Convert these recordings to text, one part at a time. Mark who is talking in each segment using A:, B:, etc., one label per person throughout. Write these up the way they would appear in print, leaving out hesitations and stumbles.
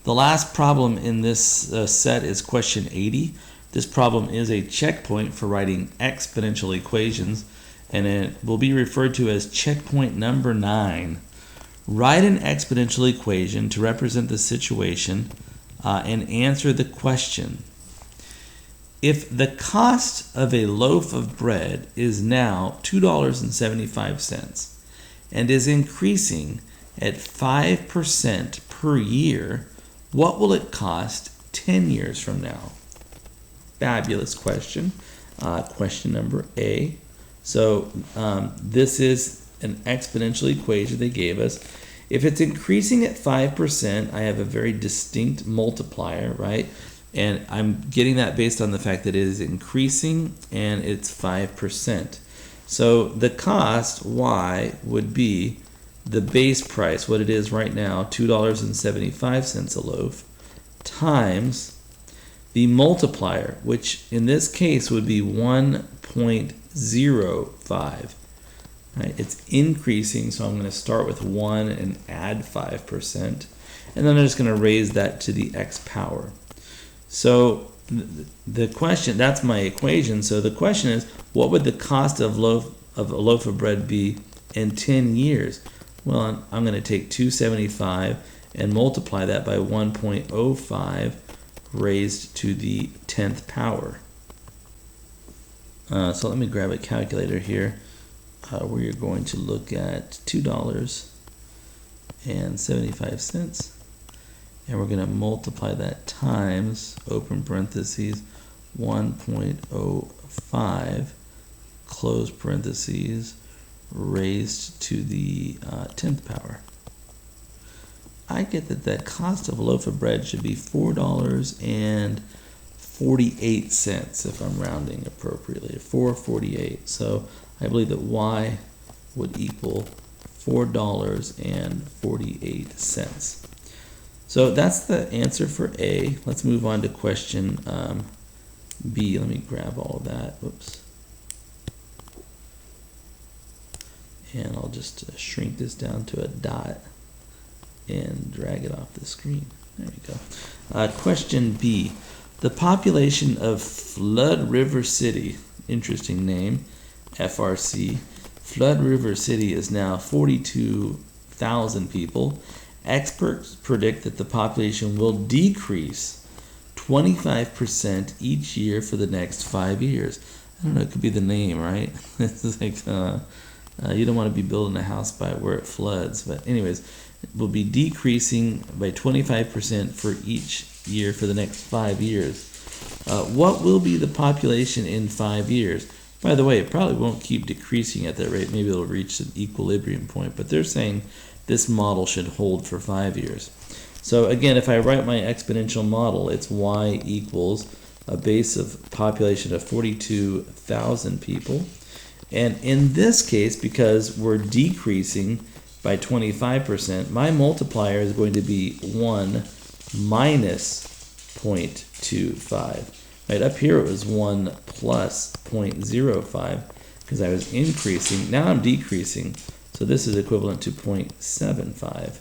A: The last problem in this set is question 80. This problem is a checkpoint for writing exponential equations, and it will be referred to as checkpoint number 9. Write an exponential equation to represent the situation and answer the question. If the cost of a loaf of bread is now $2.75 and is increasing at 5% per year, what will it cost 10 years from now? Fabulous question. Question number A. So this is an exponential equation they gave us. If it's increasing at 5%, I have a very distinct multiplier, right? And I'm getting that based on the fact that it is increasing and it's 5%. So the cost, y, would be the base price, what it is right now, $2.75 a loaf, times the multiplier, which in this case would be 1.05. Right? It's increasing, so I'm going to start with 1 and add 5%. And then I'm just going to raise that to the x power. So the question, that's my equation. So the question is, what would the cost of a loaf of bread be in 10 years? Well, I'm going to take 275 and multiply that by 1.05 raised to the 10th power. So let me grab a calculator here where you're going to look at $2.75. And we're going to multiply that times, open parentheses, 1.05, close parentheses, raised to the 10th power. I get that the cost of a loaf of bread should be $4.48 if I'm rounding appropriately, $4.48. So I believe that y would equal $4.48. So that's the answer for A. Let's move on to question B. Let me grab all of that. Whoops. And I'll just shrink this down to a dot and drag it off the screen. There we go. Question B. The population of Flood River City, interesting name, FRC. Flood River City is now 42,000 people. Experts predict that the population will decrease 25% each year for the next 5 years. I don't know, it could be the name, right? It's like, you don't want to be building a house by where it floods. But anyways, it will be decreasing by 25% for each year for the next 5 years. What will be the population in 5 years? By the way, it probably won't keep decreasing at that rate. Maybe it'll reach an equilibrium point. But they're saying this model should hold for 5 years. So again, if I write my exponential model, it's y equals a base of population of 42,000 people. And in this case, because we're decreasing by 25%, my multiplier is going to be 1 minus 0.25. Right up here it was 1 plus 0.05 because I was increasing. Now I'm decreasing. So this is equivalent to 0.75.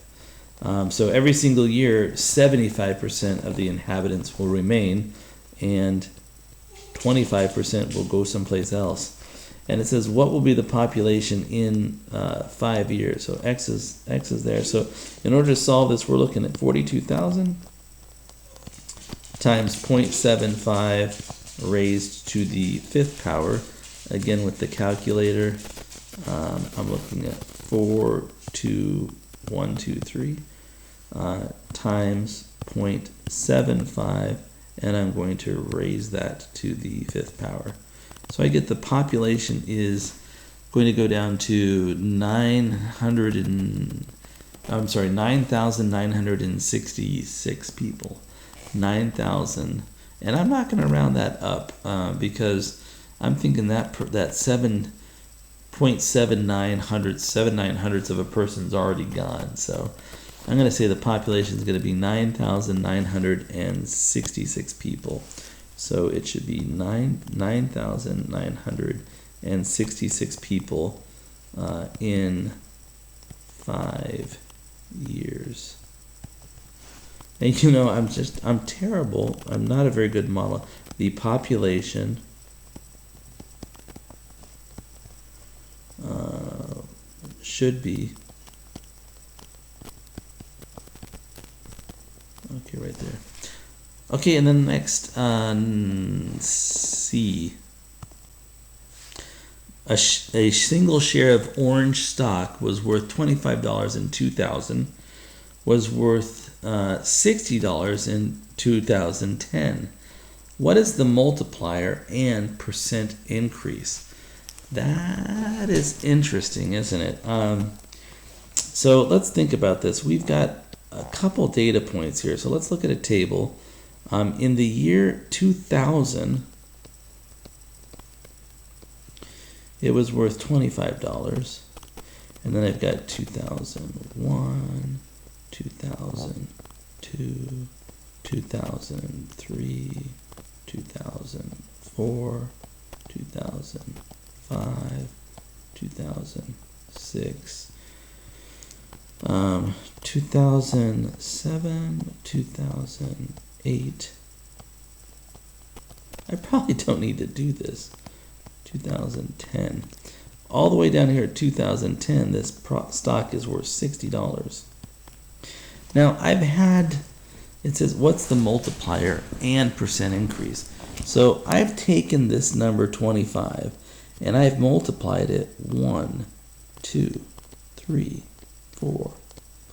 A: So every single year, 75% of the inhabitants will remain and 25% will go someplace else. And it says, what will be the population in 5 years? So x is there. So in order to solve this, we're looking at 42,000 times 0.75 raised to the 5th power. Again, with the calculator, I'm looking at 42123 times 0.75, and I'm going to raise that to the 5th power. So I get the population is going to go down to 9,966 people. 9,000, and I'm not going to round that up because I'm thinking that 7.79 of a person's already gone. So I'm going to say the population is going to be 9,966 people. So it should be 9,966 people in 5 years. And you know, I'm terrible. I'm not a very good model. The population should be, okay, right there. Okay, and then next, C. A single share of orange stock was worth $25 in 2000, was worth $60 in 2010. What is the multiplier and percent increase? That is interesting, isn't it? So let's think about this. We've got a couple data points here. So let's look at a table. In the year 2000, it was worth $25. And then I've got 2001, 2002, 2003, 2004, 2005, 2006, 2007, 2008. I probably don't need to do this. 2010. All the way down here at 2010, this stock is worth $60. Now, it says, what's the multiplier and percent increase? So I've taken this number 25 and I've multiplied it 1, 2, 3, 4,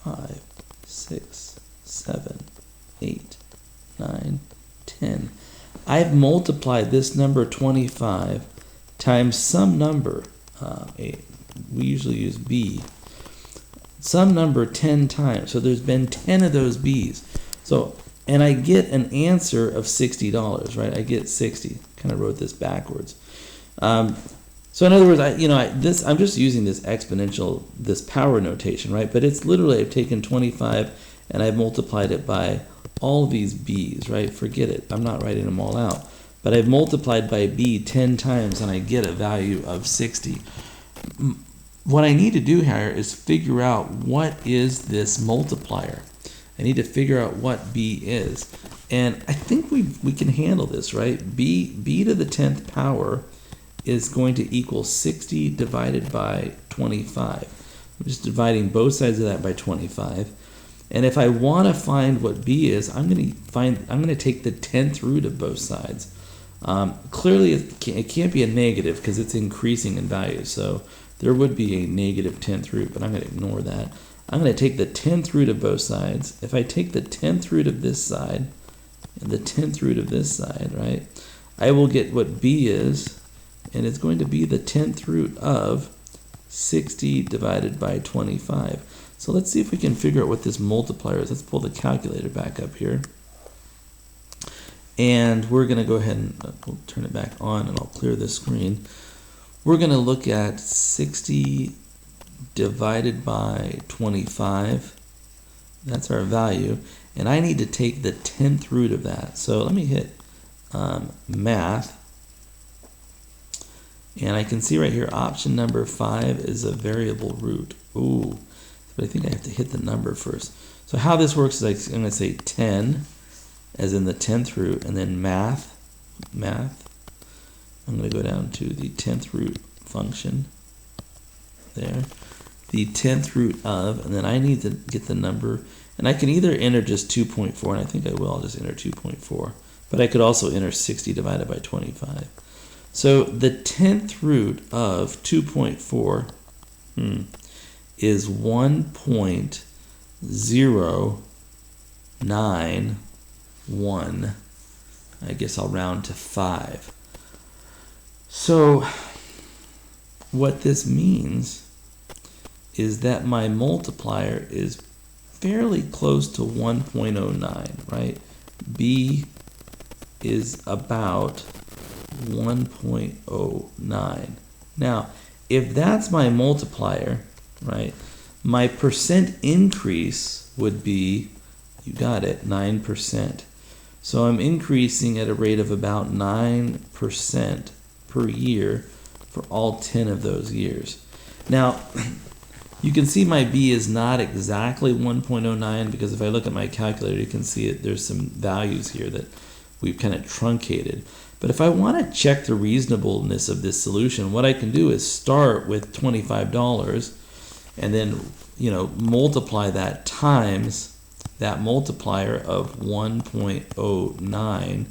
A: 5, 6, 7, 8, 9, 10. I've multiplied this number 25 times some number, we usually use B, some number 10 times. So there's been 10 of those B's. So, and I get an answer of $60, right? I get 60. Kind of wrote this backwards. So in other words, I'm just using this exponential, this power notation, right? But it's literally, I've taken 25 and I've multiplied it by all these B's, right? Forget it. I'm not writing them all out. But I've multiplied by B 10 times and I get a value of 60. What I need to do here is figure out what is this multiplier. I need to figure out what B is. And I think we can handle this, right? B to the 10th power is going to equal 60 divided by 25. I'm just dividing both sides of that by 25. And if I want to find what B is, I'm going to take the 10th root of both sides. Clearly, it can't be a negative because it's increasing in value. So there would be a negative 10th root, but I'm going to ignore that. I'm going to take the 10th root of both sides. If I take the 10th root of this side and the 10th root of this side, right, I will get what B is, and it's going to be the 10th root of 60 divided by 25. So let's see if we can figure out what this multiplier is. Let's pull the calculator back up here. And we're going to go ahead and we'll turn it back on, and I'll clear this screen. We're going to look at 60 divided by 25. That's our value. And I need to take the 10th root of that. So let me hit math. And I can see right here, option number 5 is a variable root. Ooh, but I think I have to hit the number first. So how this works is I'm going to say 10, as in the 10th root, and then math. I'm going to go down to the 10th root function there. The 10th root of, and then I need to get the number, and I can either enter just 2.4, and I think I will, I'll just enter 2.4, but I could also enter 60 divided by 25. So the 10th root of 2.4 is 1.091. I guess I'll round to 5. So what this means is that my multiplier is fairly close to 1.09, right? B is about 1.09. Now, if that's my multiplier, right, my percent increase would be, you got it, 9%. So I'm increasing at a rate of about 9% per year for all 10 of those years. Now, You can see my B is not exactly 1.09 because if I look at my calculator, you can see it. There's some values here that we've kind of truncated. But if I want to check the reasonableness of this solution, what I can do is start with $25 and then, multiply that times that multiplier of 1.09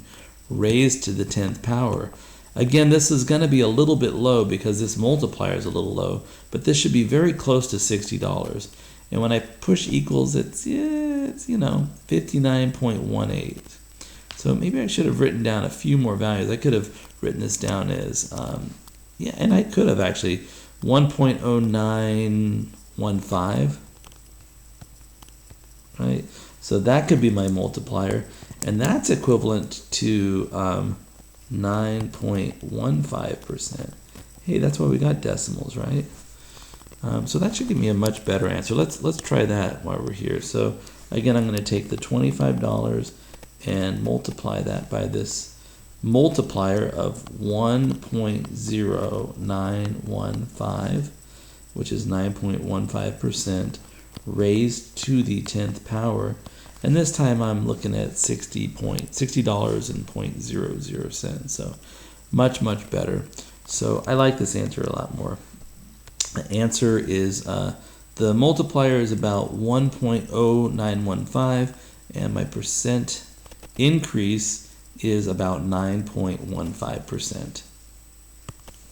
A: raised to the 10th power. Again, this is going to be a little bit low because this multiplier is a little low, but this should be very close to $60. And when I push equals, it's 59.18. So maybe I should have written down a few more values. I could have written this down as, and I could have actually 1.0915, right? So that could be my multiplier, and that's equivalent to 9.15%. Hey, that's why we got decimals, right? So that should give me a much better answer. Let's try that while we're here. So again, I'm going to take the $25 and multiply that by this multiplier of 1.0915, which is 9.15% raised to the 10th power. And this time I'm looking at $60.00. So much, much better. So I like this answer a lot more. The answer is the multiplier is about 1.0915 and my percent increase is about 9.15%.